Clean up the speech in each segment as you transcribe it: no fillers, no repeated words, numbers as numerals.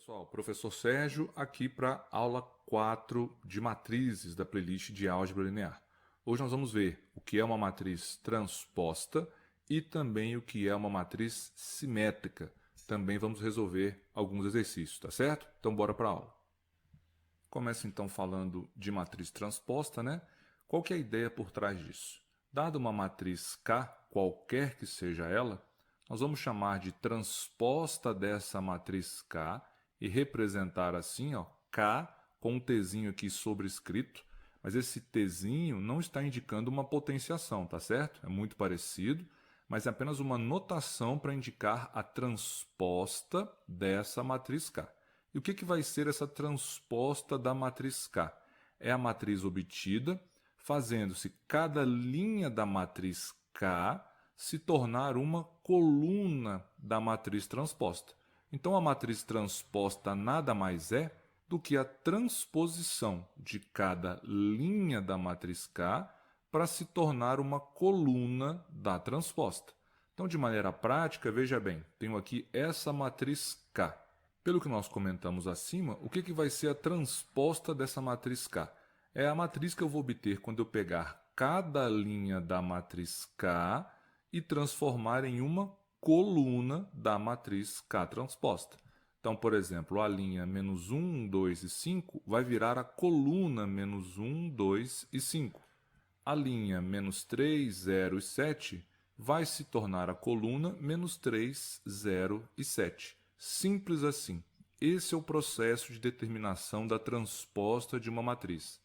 pessoal, professor Sérgio aqui para aula 4 de matrizes da playlist de álgebra linear. Hoje nós vamos ver o que é uma matriz transposta e também o que é uma matriz simétrica. Também vamos resolver alguns exercícios, tá certo? Então bora para a aula. Começa então falando de matriz transposta, né? Qual que é a ideia por trás disso? Dada uma matriz K, qualquer que seja ela, nós vamos chamar de transposta dessa matriz K e representar assim, ó, K com um Tzinho aqui sobrescrito, mas esse Tzinho não está indicando uma potenciação, tá certo? É muito parecido, mas é apenas uma notação para indicar a transposta dessa matriz K. E o que vai ser essa transposta da matriz K? É a matriz obtida, fazendo-se cada linha da matriz K se tornar uma coluna da matriz transposta. Então, a matriz transposta nada mais é do que a transposição de cada linha da matriz K para se tornar uma coluna da transposta. Então, de maneira prática, veja bem, tenho aqui essa matriz K. Pelo que nós comentamos acima, o que vai ser a transposta dessa matriz K? É a matriz que eu vou obter quando eu pegar cada linha da matriz K e transformar em uma coluna da matriz K transposta. Então, por exemplo, a linha menos 1, 2 e 5 vai virar a coluna menos 1, 2 e 5. A linha menos 3, 0 e 7 vai se tornar a coluna menos 3, 0 e 7. Simples assim. Esse é o processo de determinação da transposta de uma matriz.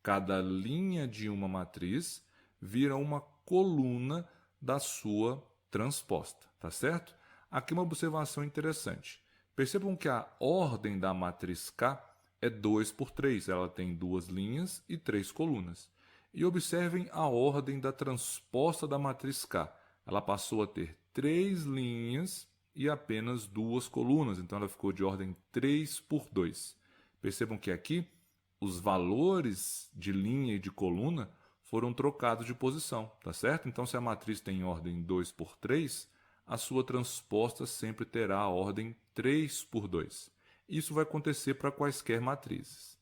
Cada linha de uma matriz vira uma coluna da sua transposta, tá certo? Aqui uma observação interessante. Percebam que a ordem da matriz K é 2 por 3, ela tem duas linhas e três colunas. E observem a ordem da transposta da matriz K. Ela passou a ter 3 linhas e apenas duas colunas, então ela ficou de ordem 3 por 2. Percebam que aqui os valores de linha e de coluna foram trocados de posição, tá certo? Então, se a matriz tem ordem 2 por 3, a sua transposta sempre terá a ordem 3 por 2. Isso vai acontecer para quaisquer matrizes.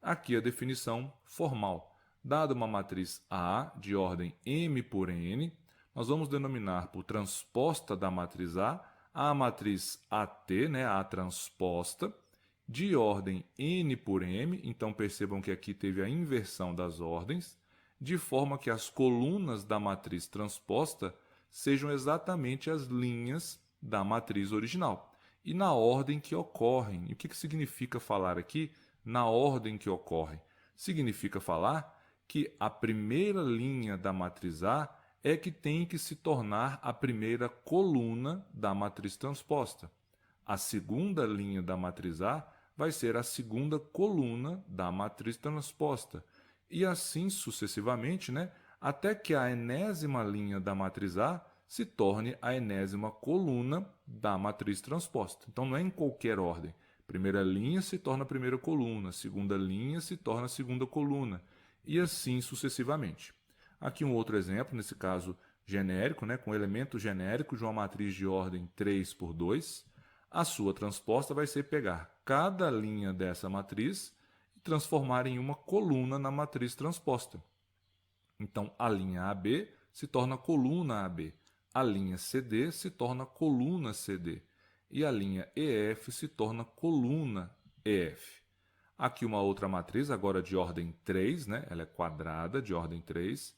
Aqui a definição formal. Dada uma matriz A de ordem m por n, nós vamos denominar por transposta da matriz a matriz AT, né, a transposta, de ordem n por m, então percebam que aqui teve a inversão das ordens, de forma que as colunas da matriz transposta sejam exatamente as linhas da matriz original, e na ordem que ocorrem. E o que significa falar aqui na ordem que ocorrem? Significa falar que a primeira linha da matriz A é que tem que se tornar a primeira coluna da matriz transposta. A segunda linha da matriz A vai ser a segunda coluna da matriz transposta. E assim sucessivamente, né? Até que a enésima linha da matriz A se torne a enésima coluna da matriz transposta. Então não é em qualquer ordem. Primeira linha se torna a primeira coluna, segunda linha se torna a segunda coluna, e assim sucessivamente. Aqui um outro exemplo, nesse caso genérico, né, com elemento genérico de uma matriz de ordem 3 por 2. A sua transposta vai ser pegar cada linha dessa matriz e transformar em uma coluna na matriz transposta. Então, a linha AB se torna coluna AB, a linha CD se torna coluna CD e a linha EF se torna coluna EF. Aqui uma outra matriz, agora de ordem 3, né? Ela é quadrada, de ordem 3.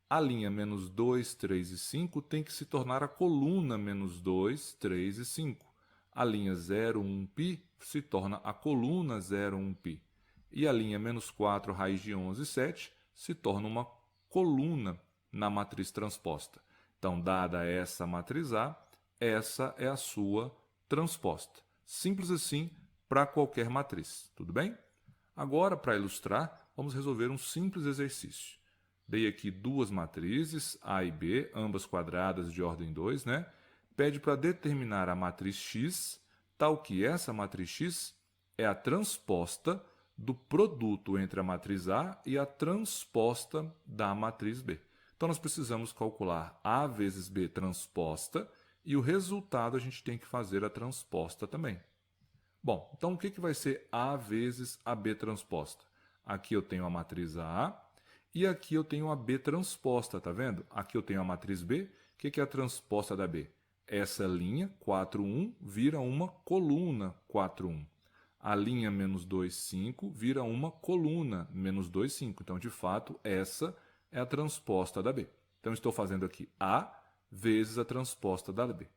A linha menos 2, 3 e 5 tem que se tornar a coluna menos 2, 3 e 5. A linha 0, 1, π se torna a coluna 0, 1, π. E a linha menos 4, raiz de 11, 7 se torna uma coluna na matriz transposta. Então, dada essa matriz A, essa é a sua transposta. Simples assim para qualquer matriz, tudo bem? Agora, para ilustrar, vamos resolver um simples exercício. Dei aqui duas matrizes, A e B, ambas quadradas de ordem 2, né? Pede para determinar a matriz X, tal que essa matriz X é a transposta do produto entre a matriz A e a transposta da matriz B. Então, nós precisamos calcular A vezes B transposta e o resultado a gente tem que fazer a transposta também. Bom, então o que vai ser A vezes a B transposta? Aqui eu tenho a matriz A e aqui eu tenho a B transposta, tá vendo? Aqui eu tenho a matriz B. O que é a transposta da B? Essa linha, 4, 1, vira uma coluna 4, 1. A linha menos 2, 5 vira uma coluna menos 2, 5. Então, de fato, essa é a transposta da B. Então, estou fazendo aqui A vezes a transposta da B.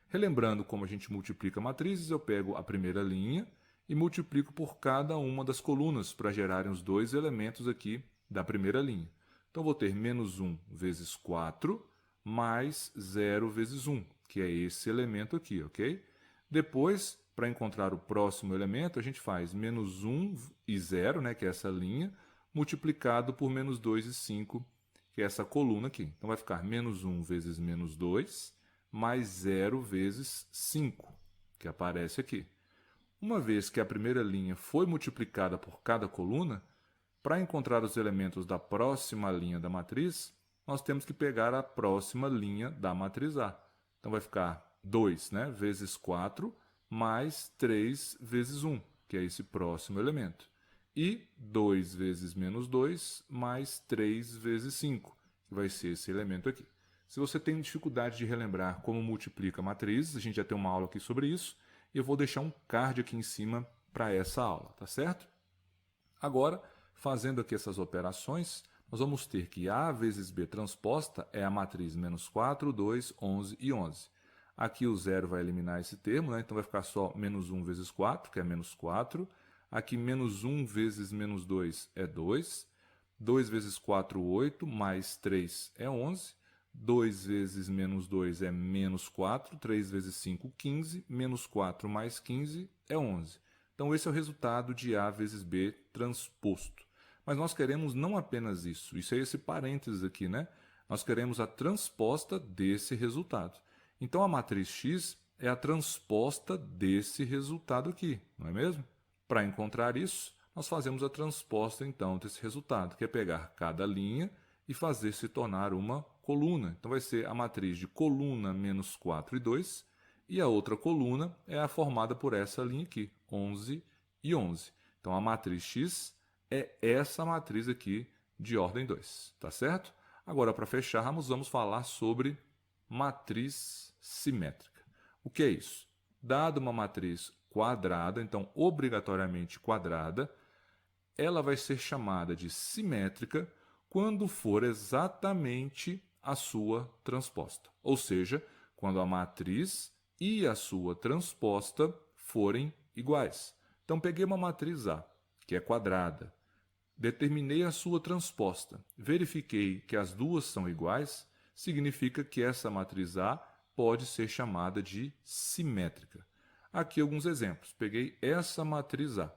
Relembrando como a gente multiplica matrizes, eu pego a primeira linha e multiplico por cada uma das colunas para gerarem os dois elementos aqui da primeira linha. Então, vou ter menos 1 vezes 4 mais 0 vezes 1, que é esse elemento aqui, ok? Depois, para encontrar o próximo elemento, a gente faz menos 1 e 0, né, que é essa linha, multiplicado por menos 2 e 5, que é essa coluna aqui. Então, vai ficar menos 1 vezes menos 2, mais 0 vezes 5, que aparece aqui. Uma vez que a primeira linha foi multiplicada por cada coluna, para encontrar os elementos da próxima linha da matriz, nós temos que pegar a próxima linha da matriz A. Então, vai ficar 2, né, vezes 4, mais 3 vezes 1, que é esse próximo elemento. E 2 vezes menos 2, mais 3 vezes 5, que vai ser esse elemento aqui. Se você tem dificuldade de relembrar como multiplica matrizes, a gente já tem uma aula aqui sobre isso, e eu vou deixar um card aqui em cima para essa aula, tá certo? Agora, fazendo aqui essas operações, nós vamos ter que A vezes B transposta é a matriz menos 4, 2, 11 e 11. Aqui o zero vai eliminar esse termo, né? Então vai ficar só menos 1 vezes 4, que é menos 4. Aqui menos 1 vezes menos 2 é 2. 2 vezes 4, 8, mais 3 é 11. 2 vezes menos 2 é menos 4. 3 vezes 5, 15. Menos 4 mais 15 é 11. Então, esse é o resultado de A vezes B transposto. Mas nós queremos não apenas isso. Isso é esse parênteses aqui, né? Nós queremos a transposta desse resultado. Então, a matriz X é a transposta desse resultado aqui, não é mesmo? Para encontrar isso, nós fazemos a transposta, então, desse resultado, que é pegar cada linha e fazer se tornar uma coluna. Então, vai ser a matriz de coluna menos 4 e 2, e a outra coluna é a formada por essa linha aqui, 11 e 11. Então, a matriz X é essa matriz aqui de ordem 2, tá certo? Agora, para fecharmos, vamos falar sobre matriz simétrica. O que é isso? Dada uma matriz quadrada, então obrigatoriamente quadrada, ela vai ser chamada de simétrica quando for exatamente a sua transposta. Ou seja, quando a matriz e a sua transposta forem iguais. Então, peguei uma matriz A, que é quadrada, determinei a sua transposta, verifiquei que as duas são iguais, significa que essa matriz A pode ser chamada de simétrica. Aqui alguns exemplos. Peguei essa matriz A.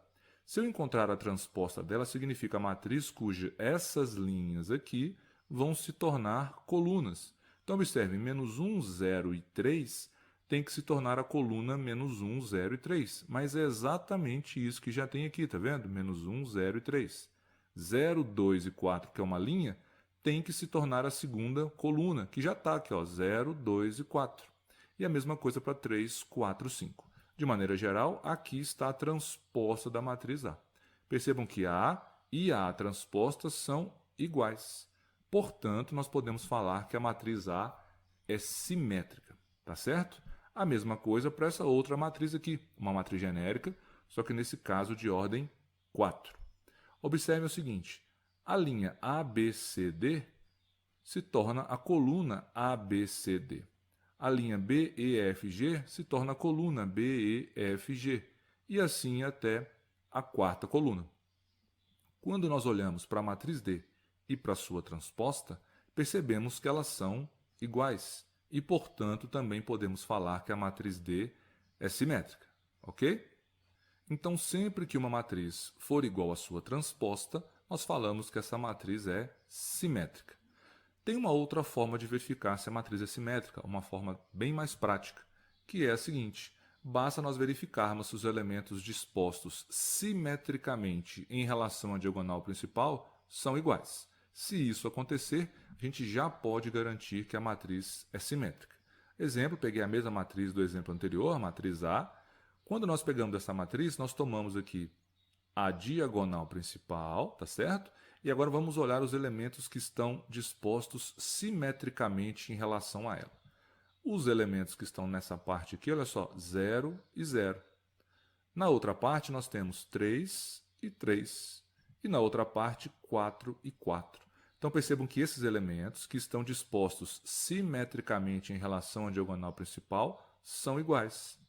Se eu encontrar a transposta dela, significa a matriz cuja essas linhas aqui vão se tornar colunas. Então, observe, menos 1, 0 e 3 tem que se tornar a coluna menos 1, 0 e 3. Mas é exatamente isso que já tem aqui, tá vendo? Menos 1, 0 e 3. 0, 2 e 4, que é uma linha, tem que se tornar a segunda coluna, que já está aqui, ó, 0, 2 e 4. E a mesma coisa para 3, 4, 5. De maneira geral, aqui está a transposta da matriz A. Percebam que a A e a A transposta são iguais. Portanto, nós podemos falar que a matriz A é simétrica, tá certo? A mesma coisa para essa outra matriz aqui, uma matriz genérica, só que nesse caso de ordem 4. Observe o seguinte, a linha ABCD se torna a coluna ABCD. A linha BEFG se torna a coluna BEFG, e assim até a quarta coluna. Quando nós olhamos para a matriz D e para a sua transposta, percebemos que elas são iguais, e, portanto, também podemos falar que a matriz D é simétrica, ok? Então, sempre que uma matriz for igual à sua transposta, nós falamos que essa matriz é simétrica. Tem uma outra forma de verificar se a matriz é simétrica, uma forma bem mais prática, que é a seguinte: basta nós verificarmos se os elementos dispostos simetricamente em relação à diagonal principal são iguais. Se isso acontecer, a gente já pode garantir que a matriz é simétrica. Exemplo, peguei a mesma matriz do exemplo anterior, a matriz A. Quando nós pegamos essa matriz, nós tomamos aqui a diagonal principal, tá certo? E agora vamos olhar os elementos que estão dispostos simetricamente em relação a ela. Os elementos que estão nessa parte aqui, olha só, 0 e 0. Na outra parte, nós temos 3 e 3. E na outra parte, 4 e 4. Então, percebam que esses elementos que estão dispostos simetricamente em relação à diagonal principal são iguais.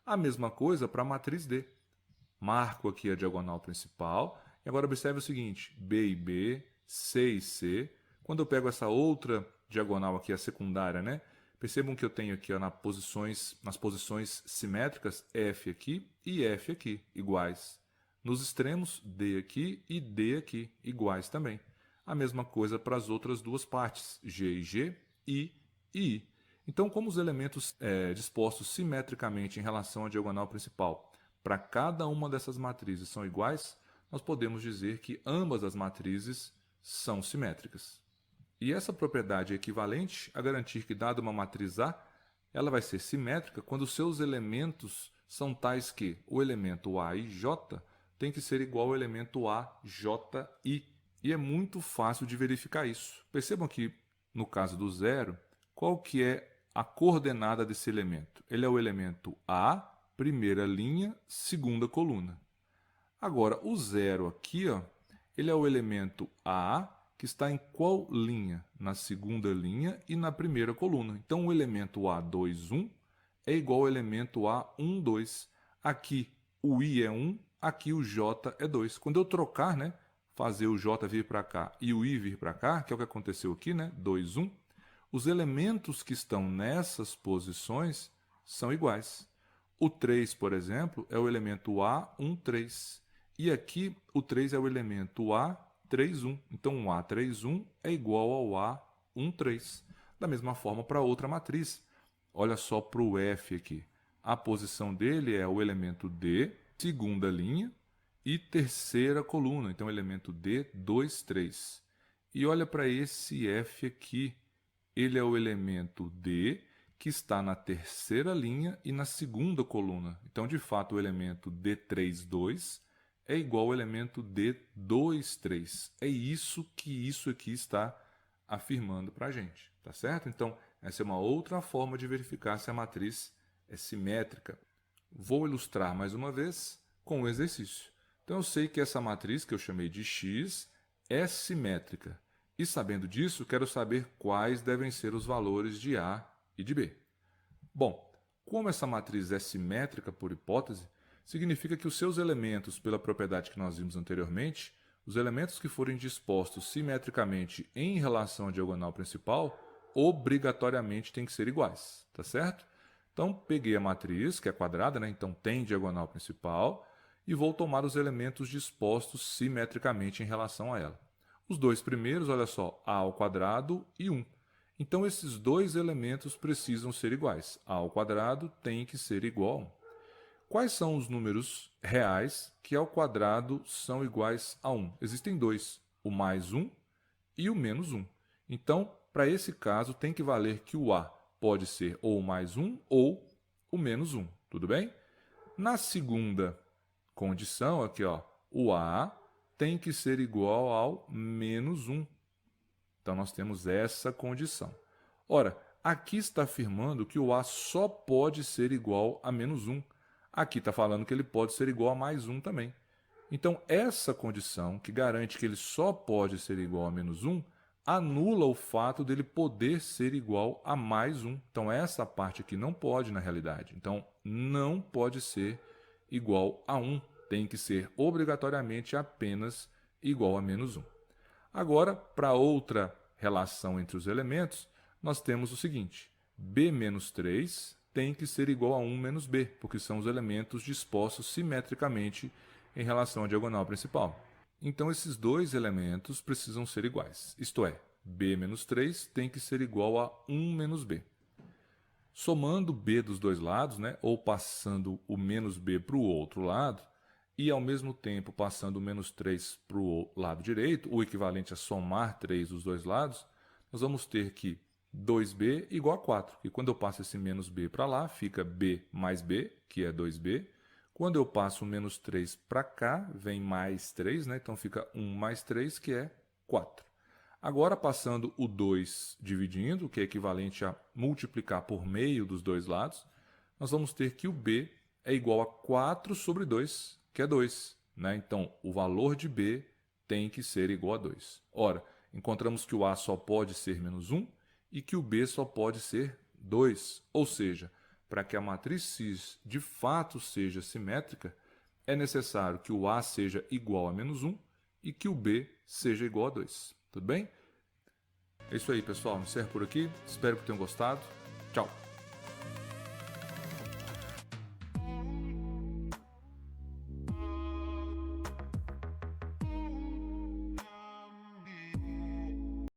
A mesma coisa para a matriz D. Marco aqui a diagonal principal. E agora observe o seguinte, B e B, C e C. Quando eu pego essa outra diagonal aqui, a secundária, né? Percebam que eu tenho aqui ó, nas posições simétricas F aqui e F aqui, iguais. Nos extremos, D aqui e D aqui, iguais também. A mesma coisa para as outras duas partes, G e G, I e I. Então, como os elementos dispostos simetricamente em relação à diagonal principal para cada uma dessas matrizes são iguais, nós podemos dizer que ambas as matrizes são simétricas. E essa propriedade é equivalente a garantir que, dada uma matriz A, ela vai ser simétrica quando os seus elementos são tais que o elemento A e J tem que ser igual ao elemento A, J, I. E é muito fácil de verificar isso. Percebam que, no caso do zero, qual que é a coordenada desse elemento? Ele é o elemento A, primeira linha, segunda coluna. Agora, o zero aqui, ó, ele é o elemento A, que está em qual linha? Na segunda linha e na primeira coluna. Então, o elemento A21 é igual ao elemento A12. Aqui, o I é 1, aqui o J é 2. Quando eu trocar, né, fazer o J vir para cá e o I vir para cá, que é o que aconteceu aqui, né, 2, 1, os elementos que estão nessas posições são iguais. O 3, por exemplo, é o elemento A13. E aqui o 3 é o elemento A31. Então, o A31 é igual ao A13. Da mesma forma para outra matriz. Olha só para o F aqui. A posição dele é o elemento D, segunda linha, e terceira coluna. Então, elemento D, 2, 3. E olha para esse F aqui. Ele é o elemento D, que está na terceira linha e na segunda coluna. Então, de fato, o elemento D3, 2 é igual ao elemento D2, 3. É isso que isso aqui está afirmando para a gente, tá certo? Então, essa é uma outra forma de verificar se a matriz é simétrica. Vou ilustrar mais uma vez com o exercício. Então, eu sei que essa matriz, que eu chamei de X, é simétrica. E sabendo disso, quero saber quais devem ser os valores de A e de B. Bom, como essa matriz é simétrica por hipótese, significa que os seus elementos, pela propriedade que nós vimos anteriormente, os elementos que forem dispostos simetricamente em relação à diagonal principal, obrigatoriamente têm que ser iguais, tá certo? Então, peguei a matriz, que é quadrada, né? Então tem diagonal principal, e vou tomar os elementos dispostos simetricamente em relação a ela. Os dois primeiros, olha só, A ao quadrado e 1. Então, esses dois elementos precisam ser iguais. A ao quadrado tem que ser igual a 1. Quais são os números reais que ao quadrado são iguais a 1? Existem dois, o mais 1 e o menos 1. Então, para esse caso, tem que valer que o A pode ser ou o mais 1 ou o menos 1. Tudo bem? Na segunda condição, aqui, ó, o A tem que ser igual ao menos 1. Então, nós temos essa condição. Ora, aqui está afirmando que o A só pode ser igual a menos 1. Aqui está falando que ele pode ser igual a mais 1 também. Então, essa condição, que garante que ele só pode ser igual a menos 1, anula o fato dele poder ser igual a mais 1. Então, essa parte aqui não pode na realidade. Então, não pode ser igual a 1. Tem que ser obrigatoriamente apenas igual a menos 1. Agora, para outra relação entre os elementos, nós temos o seguinte: B menos 3 tem que ser igual a 1 menos B, porque são os elementos dispostos simetricamente em relação à diagonal principal. Então, esses dois elementos precisam ser iguais, isto é, B menos 3 tem que ser igual a 1 menos B. Somando B dos dois lados, né, ou passando o menos B para o outro lado, e ao mesmo tempo passando o menos 3 para o lado direito, o equivalente a somar 3 dos dois lados, nós vamos ter que 2b igual a 4. E quando eu passo esse menos b para lá, fica b mais b, que é 2b, Quando eu passo o menos 3 para cá, vem mais 3, né? Então fica 1 mais 3, que é 4. Agora, passando o 2 dividindo, que é equivalente a multiplicar por meio dos dois lados, nós vamos ter que o b é igual a 4 sobre 2, que é 2. Né? Então, o valor de b tem que ser igual a 2. Ora, encontramos que o a só pode ser menos 1 e que o b só pode ser 2. Ou seja, para que a matriz cis de fato seja simétrica, é necessário que o a seja igual a menos 1 e que o b seja igual a 2. Tudo bem? É isso aí, pessoal. Encerro por aqui. Espero que tenham gostado. Tchau!